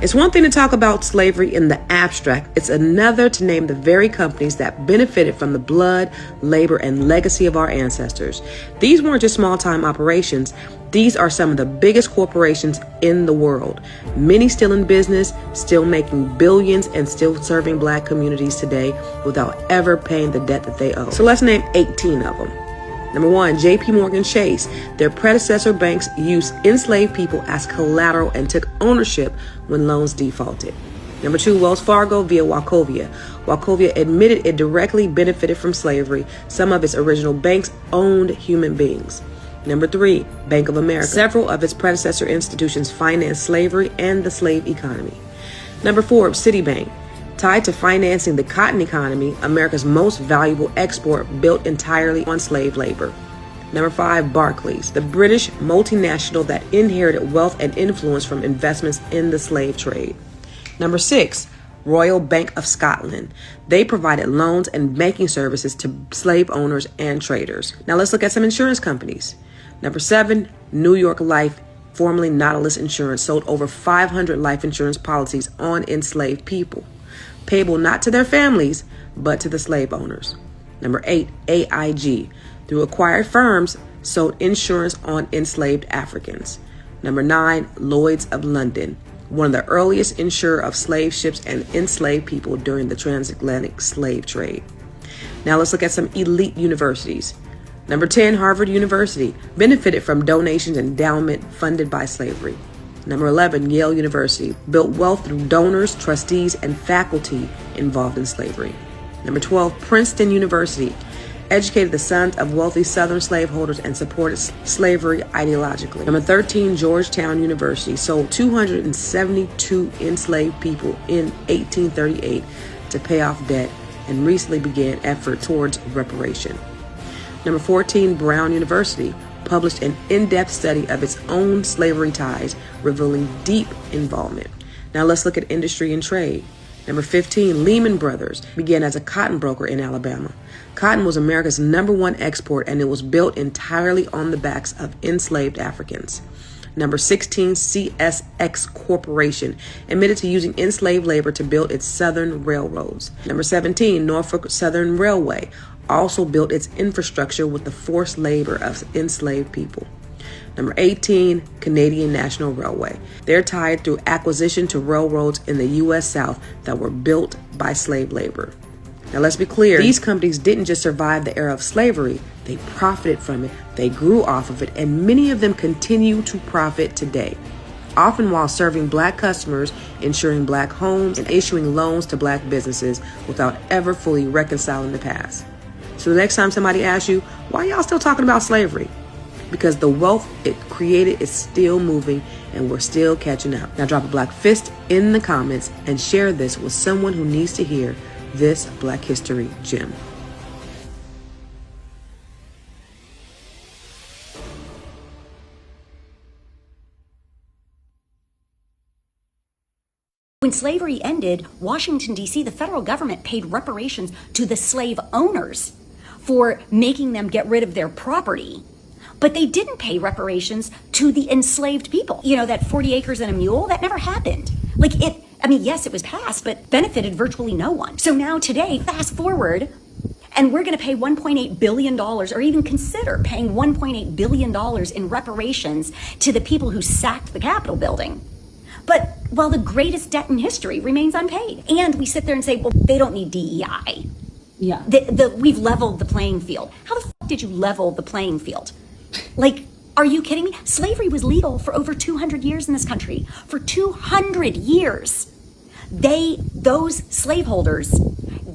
It's one thing to talk about slavery in the abstract. It's another to name the very companies that benefited from the blood, labor, and legacy of our ancestors. These weren't just small-time operations. These are some of the biggest corporations in the world. Many still in business, still making billions, and still serving Black communities today without ever paying the debt that they owe. So let's name 18 of them. Number 1, J.P. Morgan Chase. Their predecessor banks used enslaved people as collateral and took ownership when loans defaulted. Number 2, Wells Fargo via Wachovia. Wachovia admitted it directly benefited from slavery. Some of its original banks owned human beings. Number 3, Bank of America. Several of its predecessor institutions financed slavery and the slave economy. Number 4, Citibank. Tied to financing the cotton economy, America's most valuable export built entirely on slave labor. Number 5, Barclays, the British multinational that inherited wealth and influence from investments in the slave trade. Number 6, Royal Bank of Scotland. They provided loans and banking services to slave owners and traders. Now let's look at some insurance companies. Number 7, New York Life, formerly Nautilus Insurance, sold over 500 life insurance policies on enslaved people, payable not to their families, but to the slave owners. Number 8, AIG, through acquired firms, sold insurance on enslaved Africans. Number 9, Lloyd's of London, one of the earliest insurer of slave ships and enslaved people during the transatlantic slave trade. Now let's look at some elite universities. Number 10, Harvard University, benefited from donations and endowment funded by slavery. Number 11, Yale University, built wealth through donors, trustees, and faculty involved in slavery. Number 12, Princeton University, educated the sons of wealthy Southern slaveholders and supported slavery ideologically. Number 13, Georgetown University, sold 272 enslaved people in 1838 to pay off debt and recently began effort towards reparation. Number 14, Brown University, published an in-depth study of its own slavery ties, revealing deep involvement. Now let's look at industry and trade. Number 15, Lehman Brothers began as a cotton broker in Alabama. Cotton was America's #1 export, and it was built entirely on the backs of enslaved Africans. Number 16, CSX Corporation, admitted to using enslaved labor to build its southern railroads. Number 17, Norfolk Southern Railway, also built its infrastructure with the forced labor of enslaved people. Number 18, Canadian National Railway. They're tied through acquisition to railroads in the U.S. South that were built by slave labor. Now let's be clear, these companies didn't just survive the era of slavery, they profited from it, they grew off of it, and many of them continue to profit today, often while serving Black customers, insuring Black homes, and issuing loans to Black businesses without ever fully reconciling the past. So the next time somebody asks you, why y'all still talking about slavery? Because the wealth it created is still moving and we're still catching up. Now drop a Black fist in the comments and share this with someone who needs to hear this Black History gem. When slavery ended, Washington, D.C., the federal government paid reparations to the slave owners for making them get rid of their property. But they didn't pay reparations to the enslaved people. You know, that 40 acres and a mule, that never happened. Yes, it was passed, but benefited virtually no one. So now today, fast forward, and we're going to pay $1.8 billion, or even consider paying $1.8 billion in reparations to the people who sacked the Capitol building. But while the greatest debt in history remains unpaid. And we sit there and say, well, they don't need DEI. Yeah. We've leveled the playing field. How the fuck did you level the playing field? Are you kidding me? Slavery was legal for over 200 years in this country. For 200 years, those slaveholders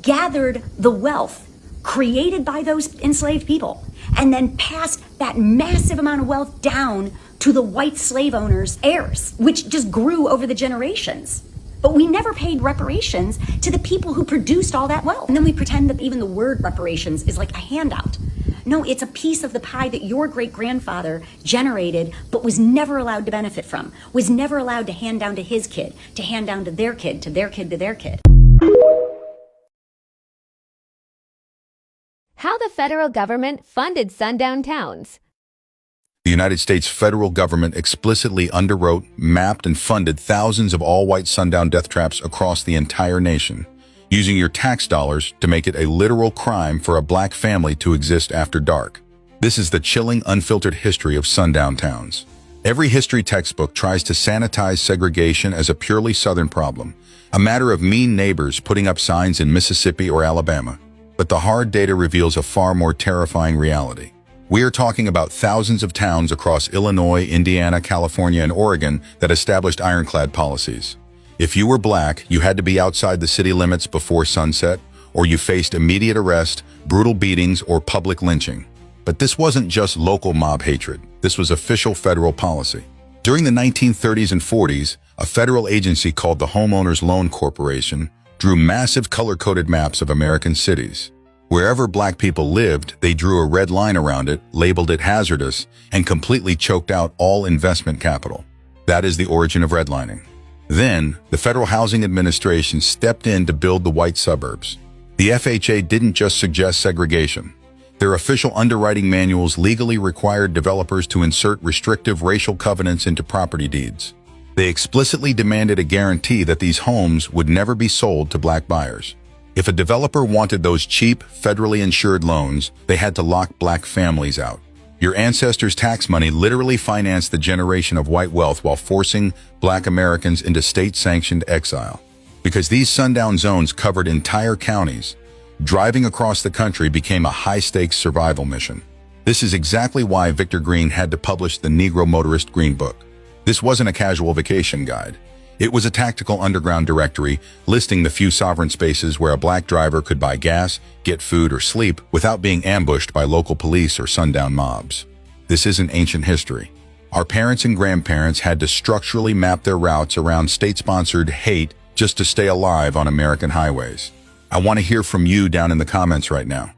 gathered the wealth created by those enslaved people and then passed that massive amount of wealth down to the white slave owners' heirs, which just grew over the generations. But we never paid reparations to the people who produced all that wealth. And then we pretend that even the word reparations is like a handout. No, it's a piece of the pie that your great-grandfather generated but was never allowed to benefit from, was never allowed to hand down to his kid, to hand down to their kid, to their kid, to their kid. How the federal government funded sundown towns. The United States federal government explicitly underwrote, mapped, and funded thousands of all-white sundown death traps across the entire nation, using your tax dollars to make it a literal crime for a black family to exist after dark. This is the chilling, unfiltered history of sundown towns. Every history textbook tries to sanitize segregation as a purely Southern problem, a matter of mean neighbors putting up signs in Mississippi or Alabama. But the hard data reveals a far more terrifying reality. We are talking about thousands of towns across Illinois, Indiana, California, and Oregon that established ironclad policies. If you were black, you had to be outside the city limits before sunset, or you faced immediate arrest, brutal beatings, or public lynching. But this wasn't just local mob hatred. This was official federal policy. During the 1930s and 40s, a federal agency called the Homeowners Loan Corporation drew massive color-coded maps of American cities. Wherever black people lived, they drew a red line around it, labeled it hazardous, and completely choked out all investment capital. That is the origin of redlining. Then, the Federal Housing Administration stepped in to build the white suburbs. The FHA didn't just suggest segregation. Their official underwriting manuals legally required developers to insert restrictive racial covenants into property deeds. They explicitly demanded a guarantee that these homes would never be sold to black buyers. If a developer wanted those cheap, federally insured loans, they had to lock black families out. Your ancestors' tax money literally financed the generation of white wealth while forcing black Americans into state-sanctioned exile. Because these sundown zones covered entire counties, driving across the country became a high-stakes survival mission. This is exactly why Victor Green had to publish the Negro Motorist Green Book. This wasn't a casual vacation guide. It was a tactical underground directory listing the few sovereign spaces where a black driver could buy gas, get food, or sleep without being ambushed by local police or sundown mobs. This isn't ancient history. Our parents and grandparents had to structurally map their routes around state-sponsored hate just to stay alive on American highways. I want to hear from you down in the comments right now.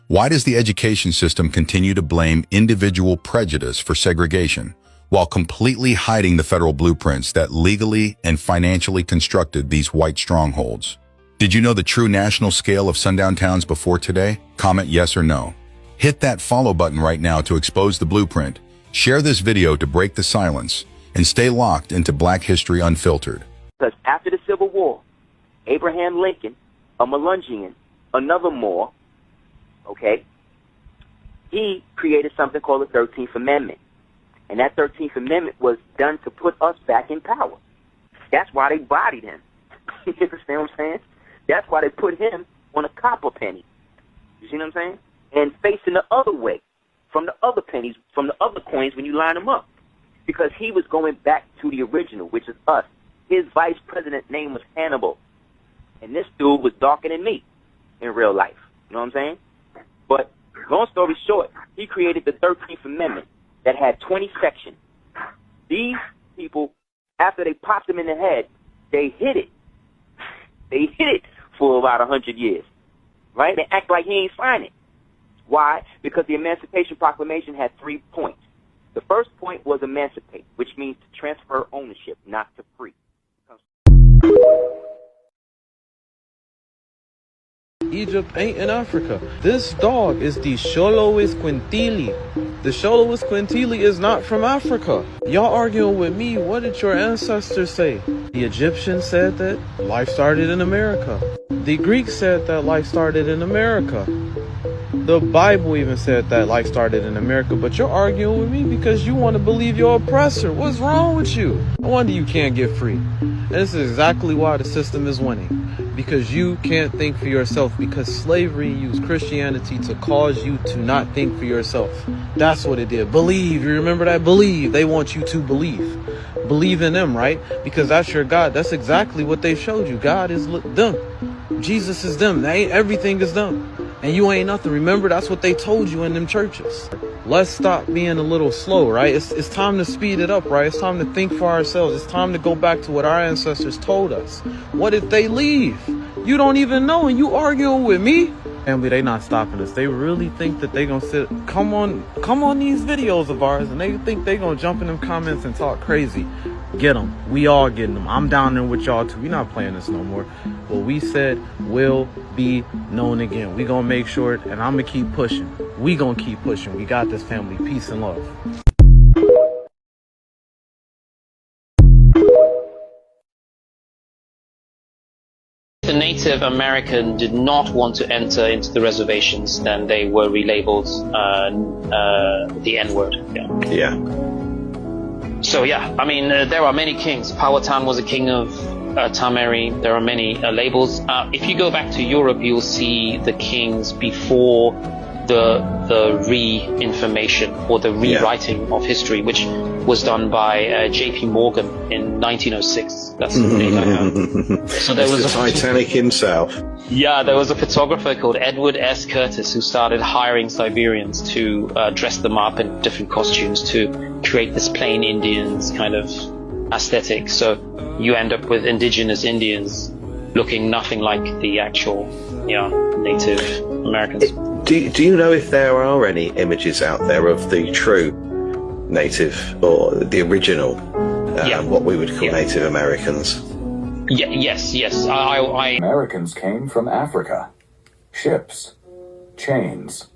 Why does the education system continue to blame individual prejudice for segregation, while completely hiding the federal blueprints that legally and financially constructed these white strongholds? Did you know the true national scale of sundown towns before today? Comment yes or no. Hit that follow button right now to expose the blueprint. Share this video to break the silence, and stay locked into Black History Unfiltered. Because after the Civil War, Abraham Lincoln, a Melungeon, another Moor, okay, he created something called the 13th Amendment. And that 13th Amendment was done to put us back in power. That's why they bodied him. You understand what I'm saying? That's why they put him on a copper penny. You see what I'm saying? And facing the other way, from the other pennies, from the other coins when you line them up. Because he was going back to the original, which is us. His vice president's name was Hannibal. And this dude was darker than me in real life. You know what I'm saying? But long story short, he created the 13th Amendment that had 20 sections. These people, after they popped him in the head, they hid it. They hid it for about 100 years. Right? They act like he ain't signed it. Why? Because the Emancipation Proclamation had 3 points. The first point was emancipate, which means to transfer ownership, not to free. Egypt ain't in Africa. This dog is the Xoloitzcuintli Quintili. The Xoloitzcuintli Quintili is not from Africa. Y'all arguing with me, what did your ancestors say? The Egyptians said that life started in America. The Greeks said that life started in America. The Bible even said that life started in America, but you're arguing with me because you want to believe your oppressor. What's wrong with you? No wonder you can't get free. And this is exactly why the system is winning. Because you can't think for yourself, because slavery used Christianity to cause you to not think for yourself. That's what it did. Believe. You remember that? Believe. They want you to believe. Believe in them, right? Because that's your God. That's exactly what they showed you. God is them. Jesus is them. Everything is them. And you ain't nothing. Remember, that's what they told you in them churches. Let's stop being a little slow, right? It's time to speed it up, right? It's time to think for ourselves. It's time to go back to what our ancestors told us. What if they leave? You don't even know and you arguing with me? Family, they not stopping us. They really think that they gonna come on these videos of ours, and they think they gonna jump in them comments and talk crazy. Get them. We all getting them. I'm down there with y'all too. We not playing this no more. What we said will be known again. We gonna make sure it, and I'm gonna keep pushing. We gonna keep pushing. We got this, family. Peace and love. the Native American did not want to enter into the reservations, then they were relabeled the N-word. Yeah. So yeah, I mean, there are many kings. Powhatan was a king of Tamari. There are many labels. If you go back to Europe, you'll see the kings before the re-information or the rewriting of history, which was done by J.P. Morgan in 1906. That's the date I have. So there was the Titanic himself. Yeah, there was a photographer called Edward S. Curtis who started hiring Siberians to dress them up in different costumes to create this plain Indians kind of aesthetic. So you end up with indigenous Indians looking nothing like the actual, Native Americans. Do you know if there are any images out there of the true Native or the original, what we would call Native Americans? Yes. Americans came from Africa. Ships, chains,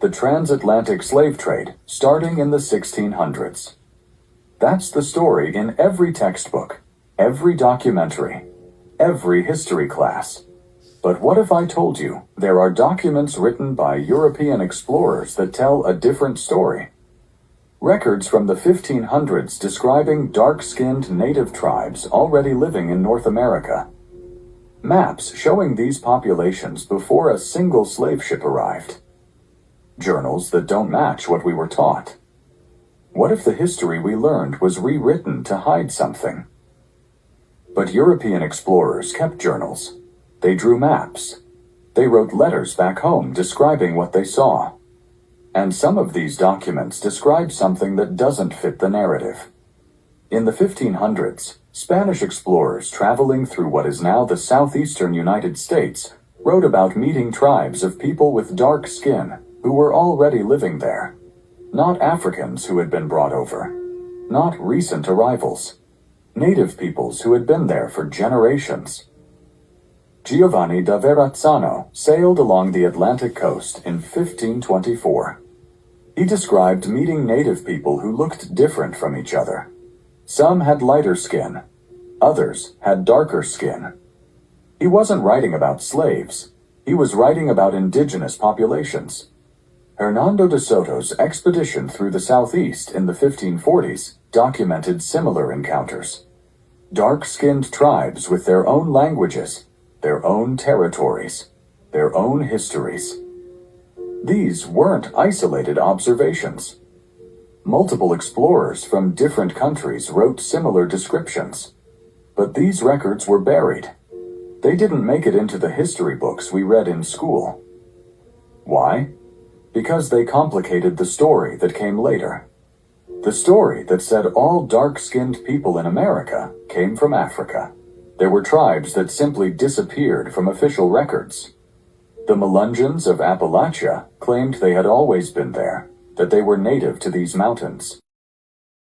the transatlantic slave trade starting in the 1600s. That's the story in every textbook, every documentary, every history class. But what if I told you there are documents written by European explorers that tell a different story? Records from the 1500s describing dark-skinned native tribes already living in North America. Maps showing these populations before a single slave ship arrived. Journals that don't match what we were taught. What if the history we learned was rewritten to hide something? But European explorers kept journals. They drew maps. They wrote letters back home describing what they saw. And some of these documents describe something that doesn't fit the narrative. In the 1500s, Spanish explorers traveling through what is now the southeastern United States wrote about meeting tribes of people with dark skin who were already living there. Not Africans who had been brought over. Not recent arrivals. Native peoples who had been there for generations. Giovanni da Verrazzano sailed along the Atlantic coast in 1524. He described meeting native people who looked different from each other. Some had lighter skin. Others had darker skin. He wasn't writing about slaves. He was writing about indigenous populations. Hernando de Soto's expedition through the southeast in the 1540s documented similar encounters. Dark-skinned tribes with their own languages, their own territories, their own histories. These weren't isolated observations. Multiple explorers from different countries wrote similar descriptions. But these records were buried. They didn't make it into the history books we read in school. Why? Because they complicated the story that came later. The story that said all dark-skinned people in America came from Africa. There were tribes that simply disappeared from official records. The Melungeons of Appalachia claimed they had always been there, that they were native to these mountains.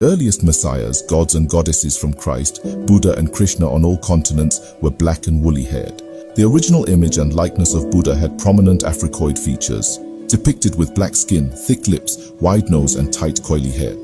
Earliest messiahs, gods and goddesses from Christ, Buddha and Krishna on all continents were black and woolly-haired. The original image and likeness of Buddha had prominent Africoid features, depicted with black skin, thick lips, wide nose and tight coily hair.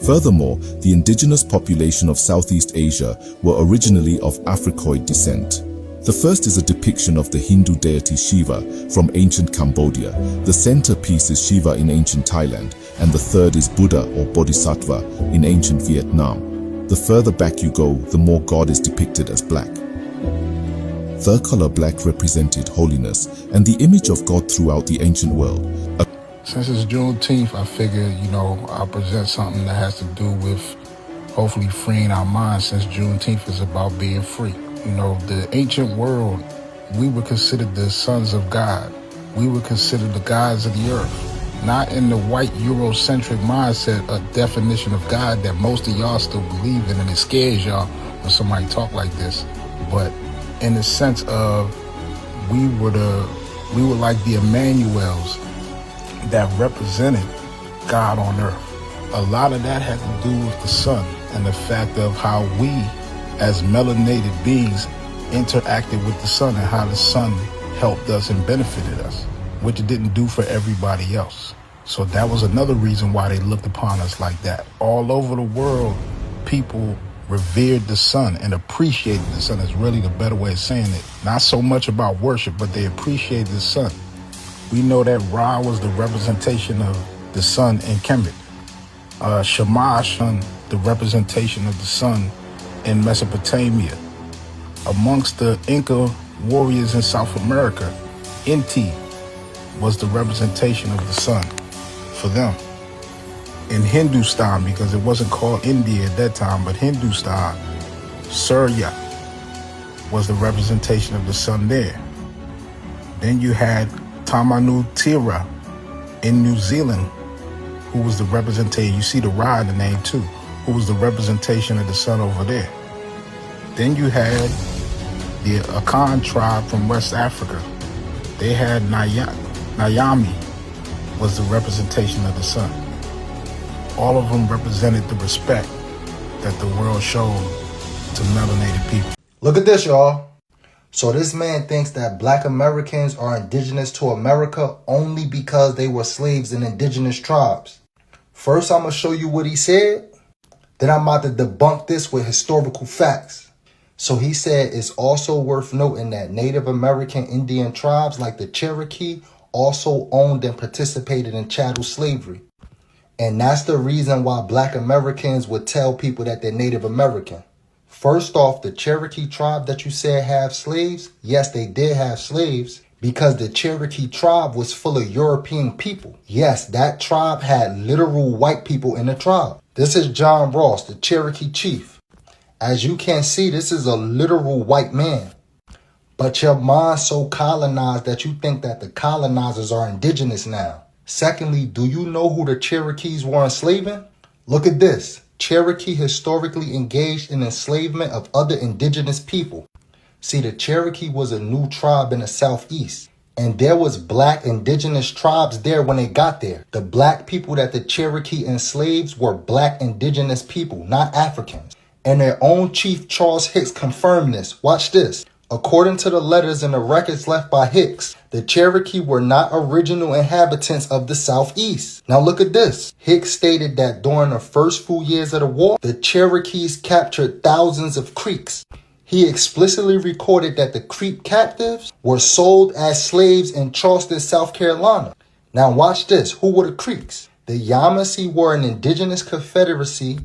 Furthermore, the indigenous population of Southeast Asia were originally of Africoid descent. The first is a depiction of the Hindu deity Shiva from ancient Cambodia. The centerpiece is Shiva in ancient Thailand, and the third is Buddha or Bodhisattva in ancient Vietnam. The further back you go, the more God is depicted as black. The color black represented holiness and the image of God throughout the ancient world. Since it's Juneteenth, I figure, I'll present something that has to do with hopefully freeing our minds, since Juneteenth is about being free. The ancient world, we were considered the sons of God. We were considered the gods of the earth. Not in the white Eurocentric mindset, a definition of God that most of y'all still believe in, and it scares y'all when somebody talk like this. But in the sense of we were like the Emmanuels that represented God on earth. A lot of that had to do with the sun and the fact of how we, as melanated beings, interacted with the sun and how the sun helped us and benefited us, which it didn't do for everybody else. So that was another reason why they looked upon us like that. All over the world, people revered the sun and appreciated the sun is really the better way of saying it. Not so much about worship, but they appreciated the sun. We know that Ra was the representation of the sun in Kemet. Shamash, the representation of the sun in Mesopotamia. Amongst the Inca warriors in South America, Inti was the representation of the sun for them. In Hindustan, because it wasn't called India at that time, but Hindustan, Surya was the representation of the sun there. Then you had Tamanu Tira in New Zealand, who was the representation, you see the Ra in the name too, who was the representation of the sun over there. Then you had the Akan tribe from West Africa. They had Nyami was the representation of the sun. All of them represented the respect that the world showed to melanated people. Look at this, y'all. So this man thinks that black Americans are indigenous to America only because they were slaves in indigenous tribes. First, I'm going to show you what he said. Then I'm about to debunk this with historical facts. So he said it's also worth noting that Native American Indian tribes like the Cherokee also owned and participated in chattel slavery. And that's the reason why black Americans would tell people that they're Native American. First off, the Cherokee tribe that you said have slaves, yes, they did have slaves because the Cherokee tribe was full of European people. Yes, that tribe had literal white people in the tribe. This is John Ross, the Cherokee chief. As you can see, this is a literal white man. But your mind's so colonized that you think that the colonizers are indigenous now. Secondly, do you know who the Cherokees were enslaving? Look at this. Cherokee historically engaged in enslavement of other indigenous people. See, the Cherokee was a new tribe in the southeast, and there was black indigenous tribes there when they got there. The black people that the Cherokee enslaved were black indigenous people, not Africans. And their own chief Charles Hicks confirmed this. Watch this. According to the letters and the records left by Hicks, the Cherokee were not original inhabitants of the Southeast. Now look at this. Hicks stated that during the first few years of the war, the Cherokees captured thousands of Creeks. He explicitly recorded that the Creek captives were sold as slaves in Charleston, South Carolina. Now watch this. Who were the Creeks? The Yamasee were an indigenous confederacy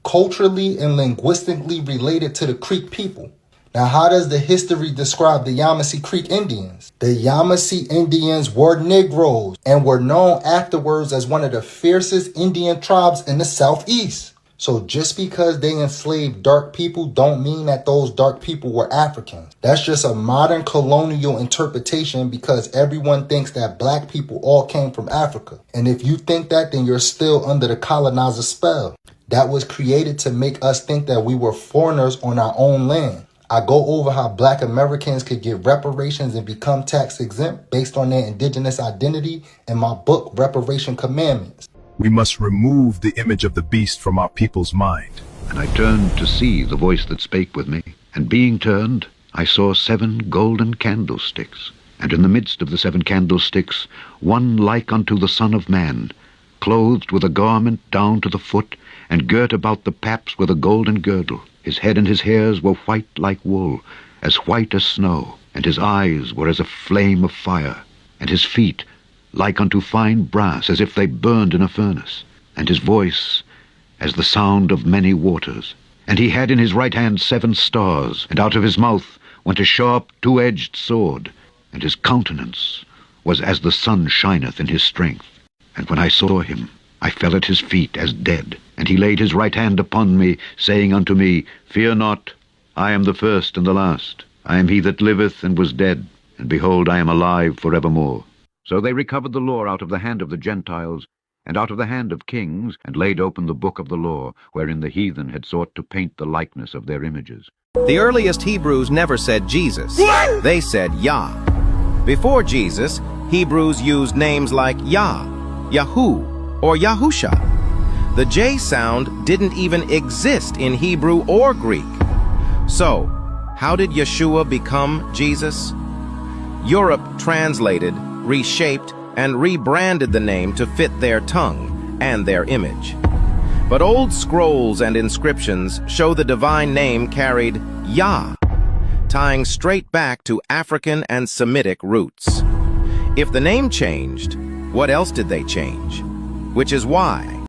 culturally and linguistically related to the Creek people. Now, how does the history describe the Yamasee Creek Indians? The Yamasee Indians were Negroes and were known afterwards as one of the fiercest Indian tribes in the Southeast. So just because they enslaved dark people don't mean that those dark people were Africans. That's just a modern colonial interpretation because everyone thinks that black people all came from Africa. And if you think that, then you're still under the colonizer spell. That was created to make us think that we were foreigners on our own land. I go over how black Americans could get reparations and become tax exempt based on their indigenous identity in my book, Reparation Commandments. We must remove the image of the beast from our people's mind. And I turned to see the voice that spake with me. And being turned, I saw 7 golden candlesticks. And in the midst of the 7 candlesticks, one like unto the Son of Man, clothed with a garment down to the foot, and girt about the paps with a golden girdle. His head and his hairs were white like wool, as white as snow, and his eyes were as a flame of fire, and his feet like unto fine brass, as if they burned in a furnace, and his voice as the sound of many waters. And he had in his right hand 7 stars, and out of his mouth went a sharp 2-edged sword, and his countenance was as the sun shineth in his strength. And when I saw him, I fell at his feet as dead. And he laid his right hand upon me, saying unto me, Fear not, I am the first and the last. I am he that liveth and was dead, and behold, I am alive forevermore. So they recovered the law out of the hand of the Gentiles, and out of the hand of kings, and laid open the book of the law, wherein the heathen had sought to paint the likeness of their images. The earliest Hebrews never said Jesus. They said Yah. Before Jesus, Hebrews used names like Yah, Yahu, or Yahusha. The J sound didn't even exist in Hebrew or Greek. So, how did Yeshua become Jesus? Europe translated, reshaped, and rebranded the name to fit their tongue and their image. But old scrolls and inscriptions show the divine name carried Yah, tying straight back to African and Semitic roots. If the name changed, what else did they change? Which is why